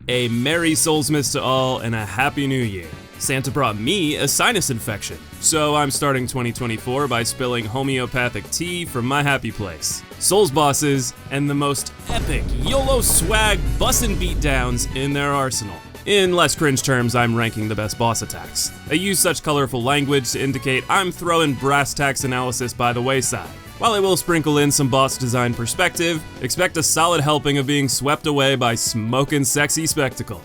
A Merry Soulsmas to all and a Happy New Year. Santa brought me a sinus infection, so I'm starting 2024 by spilling homeopathic tea from my happy place. Souls bosses and the most epic YOLO swag bussin' beatdowns in their arsenal. In less cringe terms, I'm ranking the best boss attacks. I use such colorful language to indicate I'm throwing brass tacks analysis by the wayside. While I will sprinkle in some boss design perspective, expect a solid helping of being swept away by smokin' sexy spectacle.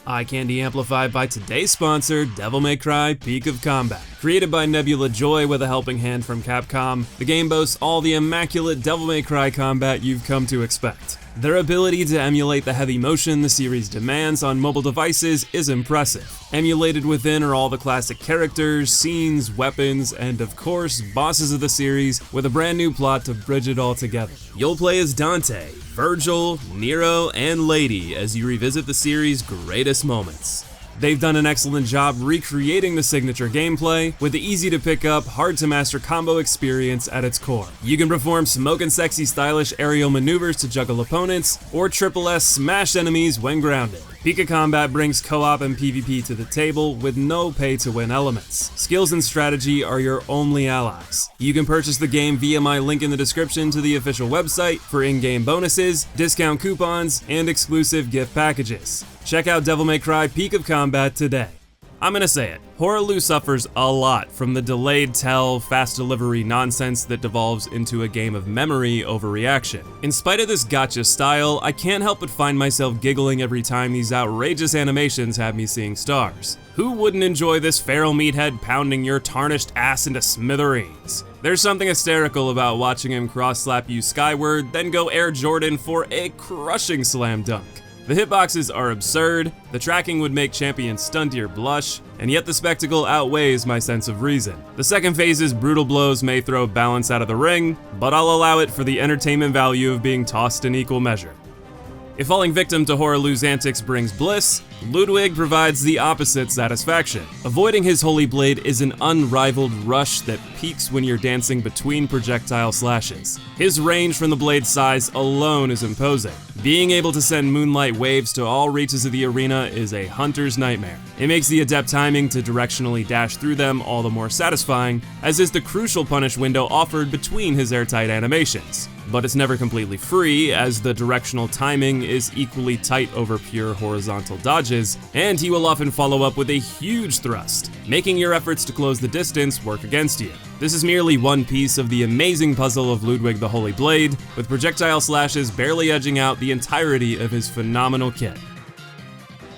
Eye candy amplified by today's sponsor, Devil May Cry Peak of Combat. Created by Nebula Joy with a helping hand from Capcom, the game boasts all the immaculate Devil May Cry combat you've come to expect. Their ability to emulate the heavy motion the series demands on mobile devices is impressive. Emulated within are all the classic characters, scenes, weapons, and of course, bosses of the series with a brand new plot to bridge it all together. You'll play as Dante, Virgil, Nero, and Lady as you revisit the series' greatest moments. They've done an excellent job recreating the signature gameplay with the easy to pick up, hard to master combo experience at its core. You can perform smokin' sexy stylish aerial maneuvers to juggle opponents, or triple S smash enemies when grounded. Peak of Combat brings co-op and PvP to the table with no pay-to-win elements. Skills and strategy are your only allies. You can purchase the game via my link in the description to the official website for in-game bonuses, discount coupons, and exclusive gift packages. Check out Devil May Cry Peak of Combat today. I'm gonna say it, Horu suffers a lot from the delayed tell, fast delivery nonsense that devolves into a game of memory over reaction. In spite of this gotcha style, I can't help but find myself giggling every time these outrageous animations have me seeing stars. Who wouldn't enjoy this feral meathead pounding your tarnished ass into smithereens? There's something hysterical about watching him cross-slap you skyward, then go Air Jordan for a crushing slam dunk. The hitboxes are absurd, the tracking would make champions stuntier blush, and yet the spectacle outweighs my sense of reason. The second phase's brutal blows may throw balance out of the ring, but I'll allow it for the entertainment value of being tossed in equal measure. If falling victim to Horu's antics brings bliss, Ludwig provides the opposite satisfaction. Avoiding his holy blade is an unrivaled rush that peaks when you're dancing between projectile slashes. His range from the blade's size alone is imposing. Being able to send moonlight waves to all reaches of the arena is a hunter's nightmare. It makes the adept timing to directionally dash through them all the more satisfying, as is the crucial punish window offered between his airtight animations. But it's never completely free, as the directional timing is equally tight over pure horizontal dodges, and he will often follow up with a huge thrust, making your efforts to close the distance work against you. This is merely one piece of the amazing puzzle of Ludwig the Holy Blade, with projectile slashes barely edging out the entirety of his phenomenal kit.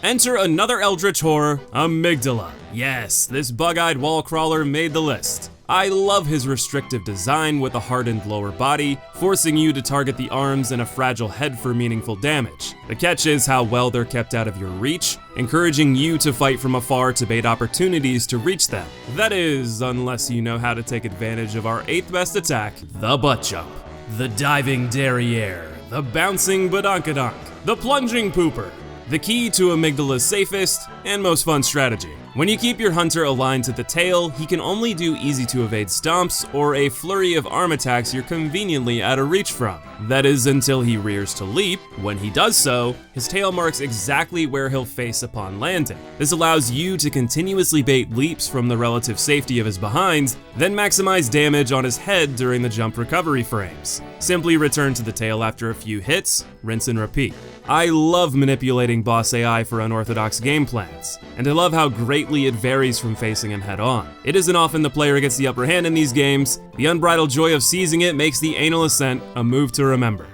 Enter another eldritch horror, Amydala. Yes, this bug-eyed wall crawler made the list. I love his restrictive design with a hardened lower body, forcing you to target the arms and a fragile head for meaningful damage. The catch is how well they're kept out of your reach, encouraging you to fight from afar to bait opportunities to reach them. That is, unless you know how to take advantage of our 8th best attack, the butt jump. The diving derriere, the bouncing badonkadonk, the plunging pooper. The key to Amygdala's safest and most fun strategy. When you keep your hunter aligned to the tail, he can only do easy to evade stomps or a flurry of arm attacks you're conveniently out of reach from. That is until he rears to leap. When he does so, his tail marks exactly where he'll face upon landing. This allows you to continuously bait leaps from the relative safety of his behinds, then maximize damage on his head during the jump recovery frames. Simply return to the tail after a few hits, rinse and repeat. I love manipulating boss AI for unorthodox game plans, and I love how greatly it varies from facing him head on. It isn't often the player gets the upper hand in these games. The unbridled joy of seizing it makes the anal ascent a move to remember.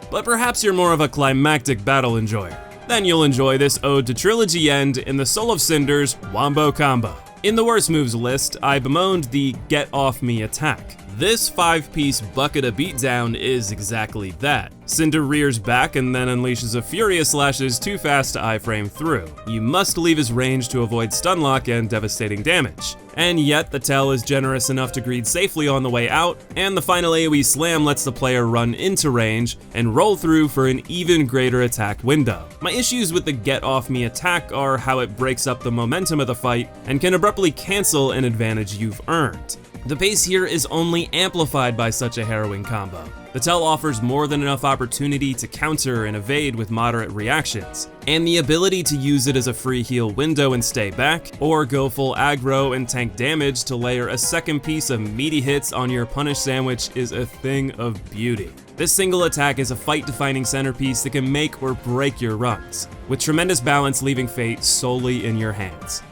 But perhaps you're more of a climactic battle enjoyer. Then you'll enjoy this ode to trilogy end in the Soul of Cinder's Wombo Combo. In the worst moves list, I bemoaned the Get Off Me attack. This 5-piece bucket of beatdown is exactly that. Cinder rears back and then unleashes a fury of slashes too fast to iframe through. You must leave his range to avoid stunlock and devastating damage. And yet the tell is generous enough to greed safely on the way out, and the final AoE slam lets the player run into range and roll through for an even greater attack window. My issues with the Get Off Me attack are how it breaks up the momentum of the fight and can abruptly cancel an advantage you've earned. The pace here is only amplified by such a harrowing combo. The Tell offers more than enough opportunity to counter and evade with moderate reactions, and the ability to use it as a free heal window and stay back, or go full aggro and tank damage to layer a second piece of meaty hits on your punish sandwich is a thing of beauty. This single attack is a fight-defining centerpiece that can make or break your runs, with tremendous balance leaving fate solely in your hands.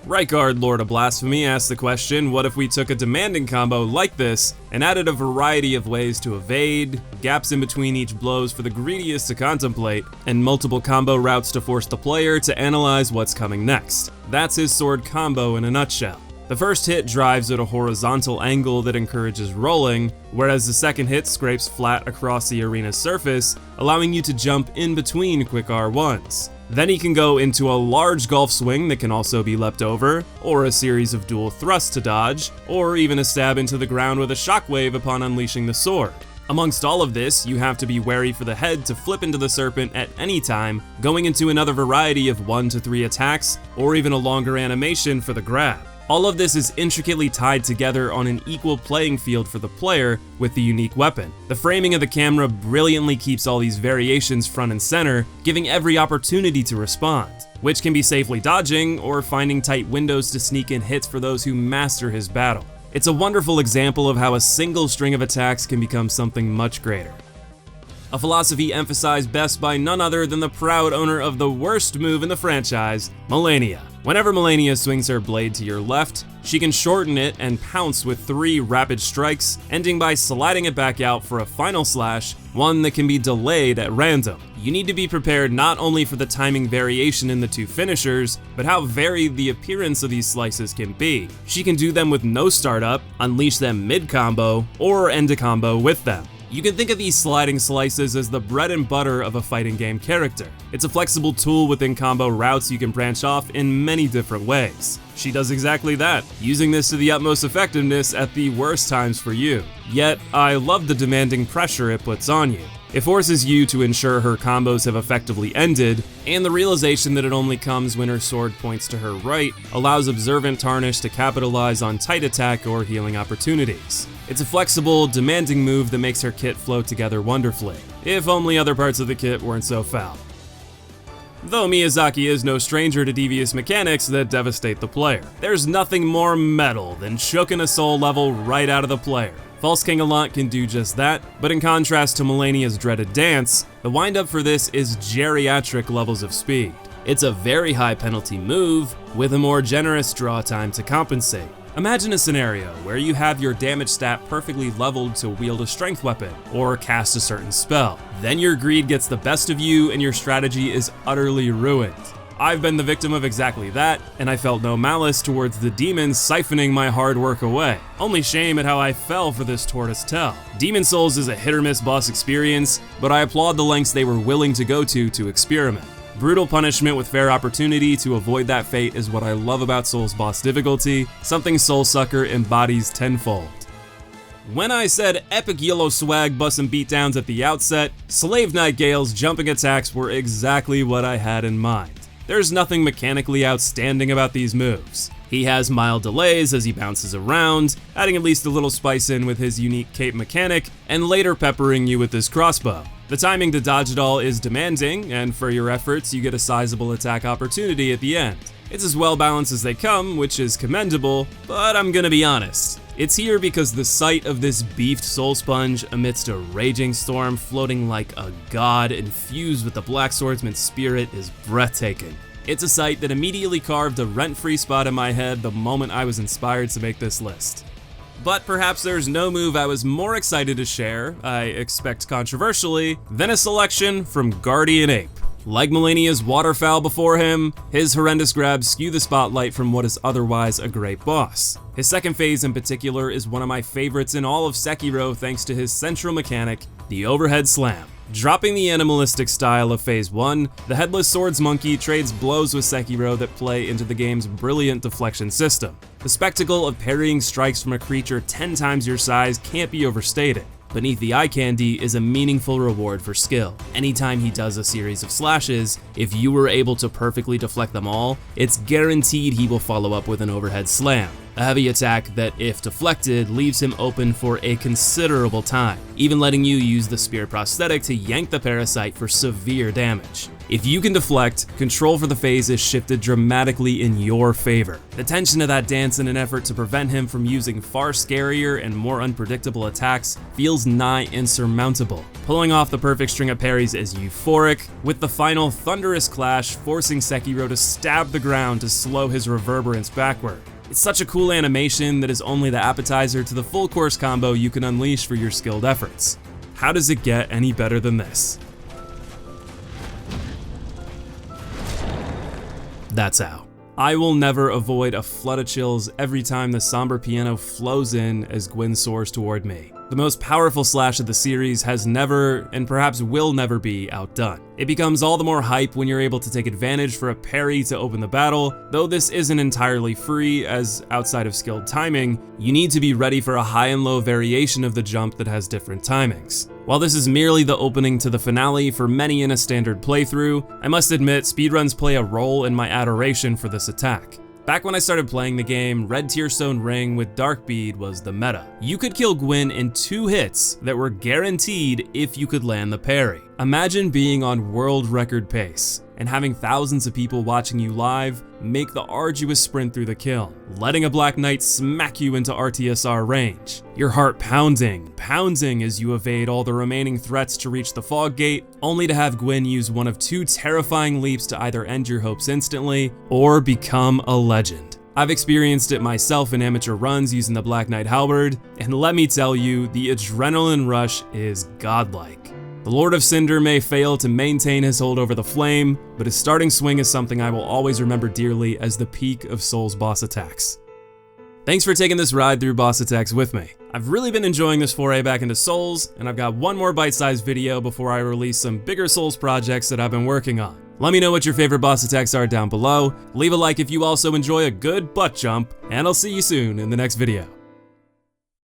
Rightguard Lord of Blasphemy asked the question, what if we took a demanding combo like this and added a variety of ways to evade, gaps in between each blows for the greediest to contemplate, and multiple combo routes to force the player to analyze what's coming next. That's his sword combo in a nutshell. The first hit drives at a horizontal angle that encourages rolling, whereas the second hit scrapes flat across the arena's surface, allowing you to jump in between quick R1s. Then he can go into a large golf swing that can also be leapt over, or a series of dual thrusts to dodge, or even a stab into the ground with a shockwave upon unleashing the sword. Amongst all of this, you have to be wary for the head to flip into the serpent at any time, going into another variety of 1 to 3 attacks, or even a longer animation for the grab. All of this is intricately tied together on an equal playing field for the player with the unique weapon. The framing of the camera brilliantly keeps all these variations front and center, giving every opportunity to respond, which can be safely dodging or finding tight windows to sneak in hits for those who master his battle. It's a wonderful example of how a single string of attacks can become something much greater. A philosophy emphasized best by none other than the proud owner of the worst move in the franchise, Malenia. Whenever Malenia swings her blade to your left, she can shorten it and pounce with 3 rapid strikes, ending by sliding it back out for a final slash, one that can be delayed at random. You need to be prepared not only for the timing variation in the 2 finishers, but how varied the appearance of these slices can be. She can do them with no startup, unleash them mid-combo, or end a combo with them. You can think of these sliding slices as the bread and butter of a fighting game character. It's a flexible tool within combo routes you can branch off in many different ways. She does exactly that, using this to the utmost effectiveness at the worst times for you. Yet, I love the demanding pressure it puts on you. It forces you to ensure her combos have effectively ended, and the realization that it only comes when her sword points to her right allows Observant Tarnish to capitalize on tight attack or healing opportunities. It's a flexible, demanding move that makes her kit flow together wonderfully, if only other parts of the kit weren't so foul. Though Miyazaki is no stranger to devious mechanics that devastate the player, there's nothing more metal than choking a soul level right out of the player. False King Allant can do just that, but in contrast to Malenia's dreaded dance, the windup for this is geriatric levels of speed. It's a very high penalty move, with a more generous draw time to compensate. Imagine a scenario where you have your damage stat perfectly leveled to wield a strength weapon, or cast a certain spell. Then your greed gets the best of you and your strategy is utterly ruined. I've been the victim of exactly that, and I felt no malice towards the demons siphoning my hard work away. Only shame at how I fell for this tortoise tell. Demon Souls is a hit-or-miss boss experience, but I applaud the lengths they were willing to go to experiment. Brutal punishment with fair opportunity to avoid that fate is what I love about Souls boss difficulty, something Soulsucker embodies tenfold. When I said epic yellow swag bussin' beatdowns at the outset, Slave Knight Gale's jumping attacks were exactly what I had in mind. There's nothing mechanically outstanding about these moves. He has mild delays as he bounces around, adding at least a little spice in with his unique cape mechanic, and later peppering you with his crossbow. The timing to dodge it all is demanding, and for your efforts you get a sizable attack opportunity at the end. It's as well balanced as they come, which is commendable, but I'm gonna be honest. It's here because the sight of this beefed soul sponge amidst a raging storm floating like a god infused with the Black Swordsman's spirit is breathtaking. It's a sight that immediately carved a rent-free spot in my head the moment I was inspired to make this list. But perhaps there's no move I was more excited to share, I expect controversially, than a selection from Guardian Ape. Like Malenia's waterfowl before him, his horrendous grabs skew the spotlight from what is otherwise a great boss. His second phase in particular is one of my favorites in all of Sekiro thanks to his central mechanic, the overhead slam. Dropping the animalistic style of Phase 1, the Headless Swords Monkey trades blows with Sekiro that play into the game's brilliant deflection system. The spectacle of parrying strikes from a creature 10 times your size can't be overstated. Beneath the eye candy is a meaningful reward for skill. Anytime he does a series of slashes, if you were able to perfectly deflect them all, it's guaranteed he will follow up with an overhead slam. A heavy attack that, if deflected, leaves him open for a considerable time, even letting you use the spear prosthetic to yank the parasite for severe damage. If you can deflect, control for the phase is shifted dramatically in your favor. The tension of that dance in an effort to prevent him from using far scarier and more unpredictable attacks feels nigh insurmountable. Pulling off the perfect string of parries is euphoric, with the final thunderous clash forcing Sekiro to stab the ground to slow his reverberance backward. It's such a cool animation that is only the appetizer to the full course combo you can unleash for your skilled efforts. How does it get any better than this? That's how. I will never avoid a flood of chills every time the somber piano flows in as Gwyn soars toward me. The most powerful slash of the series has never, and perhaps will never be, outdone. It becomes all the more hype when you're able to take advantage for a parry to open the battle, though this isn't entirely free, as outside of skilled timing, you need to be ready for a high and low variation of the jump that has different timings. While this is merely the opening to the finale for many in a standard playthrough, I must admit speedruns play a role in my adoration for this attack. Back when I started playing the game, Red Tearstone Ring with Dark Bead was the meta. You could kill Gwyn in 2 hits that were guaranteed if you could land the parry. Imagine being on world record pace and having thousands of people watching you live make the arduous sprint through the kiln, letting a Black Knight smack you into RTSR range. Your heart pounding as you evade all the remaining threats to reach the fog gate, only to have Gwyn use one of 2 terrifying leaps to either end your hopes instantly or become a legend. I've experienced it myself in amateur runs using the Black Knight halberd, and let me tell you, the adrenaline rush is godlike. The Lord of Cinder may fail to maintain his hold over the flame, but his starting swing is something I will always remember dearly as the peak of Souls boss attacks. Thanks for taking this ride through boss attacks with me. I've really been enjoying this foray back into Souls, and I've got one more bite-sized video before I release some bigger Souls projects that I've been working on. Let me know what your favorite boss attacks are down below, leave a like if you also enjoy a good butt jump, and I'll see you soon in the next video.